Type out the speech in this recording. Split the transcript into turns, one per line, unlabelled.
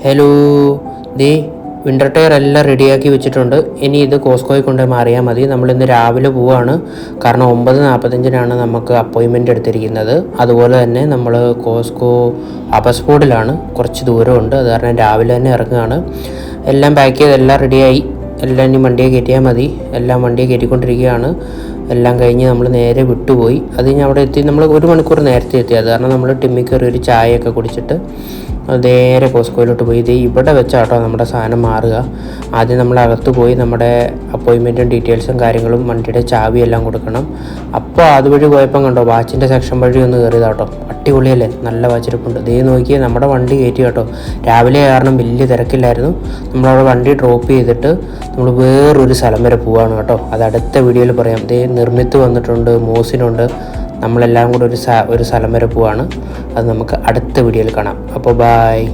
Hello, ദേ winter tyre എല്ലാം റെഡിയാക്കി വെച്ചിട്ടുണ്ട്. ഇനി ഇത് കോസ്കോയിൽ കൊണ്ട് മാറിയാൽ മതി. നമ്മളിന്ന് രാവിലെ പോവാണ്, കാരണം 9:45 നമുക്ക് അപ്പോയിൻമെൻ്റ് എടുത്തിരിക്കുന്നത്. അതുപോലെ തന്നെ നമ്മൾ കോസ്കോ അബസ്ഫോർഡിലാണ്, കുറച്ച് ദൂരമുണ്ട്. അത് കാരണം രാവിലെ തന്നെ ഇറങ്ങുകയാണ്. എല്ലാം പാക്ക് ചെയ്ത് എല്ലാം റെഡിയായി. എല്ലാം ഇനി വണ്ടിയെ കയറ്റിയാൽ മതി. എല്ലാം വണ്ടിയെ കയറ്റിക്കൊണ്ടിരിക്കുകയാണ്. എല്ലാം കഴിഞ്ഞ് നമ്മൾ നേരെ വിട്ടുപോയി. അത് കഴിഞ്ഞ് അവിടെ എത്തി. നമ്മൾ 1 മണിക്കൂർ നേരത്തെ എത്തി. അത് കാരണം നമ്മൾ ടിമ്മിൽ കയറി ഒരു ചായയൊക്കെ കുടിച്ചിട്ട് നേരെ കോസ്കോയിലോട്ട് പോയി. ഇത് ഇവിടെ വെച്ചാട്ടോ നമ്മുടെ സാധനം മാറുക. ആദ്യം നമ്മൾ അകത്ത് പോയി നമ്മുടെ അപ്പോയിൻമെൻറ്റും ഡീറ്റെയിൽസും കാര്യങ്ങളും വണ്ടിയുടെ ചാവി എല്ലാം കൊടുക്കണം. അപ്പോൾ അതുവഴി പോയപ്പം കണ്ടോ, വാച്ചിൻ്റെ സെക്ഷൻ വഴി ഒന്ന് കയറിയതാട്ടോ. അടിപൊളിയല്ലേ, നല്ല വാച്ചിരിപ്പുണ്ട്. ദേ നോക്കിയാൽ നമ്മുടെ വണ്ടി കയറ്റി കേട്ടോ. രാവിലെ കാരണം വലിയ തിരക്കില്ലായിരുന്നു. നമ്മളവിടെ വണ്ടി ഡ്രോപ്പ് ചെയ്തിട്ട് നമ്മൾ വേറൊരു സ്ഥലം വരെ പോവാണ് കേട്ടോ. അത് അടുത്ത വീഡിയോയിൽ പറയാം. ദേ നിർമ്മിത്ത് വന്നിട്ടുണ്ട്, മോസിനുണ്ട്. നമ്മളെല്ലാം കൂടെ ഒരു സ്ഥലം വരെ പോവാണ്. അത് നമുക്ക് അടുത്ത വീഡിയോയിൽ കാണാം. അപ്പോൾ ബായ്.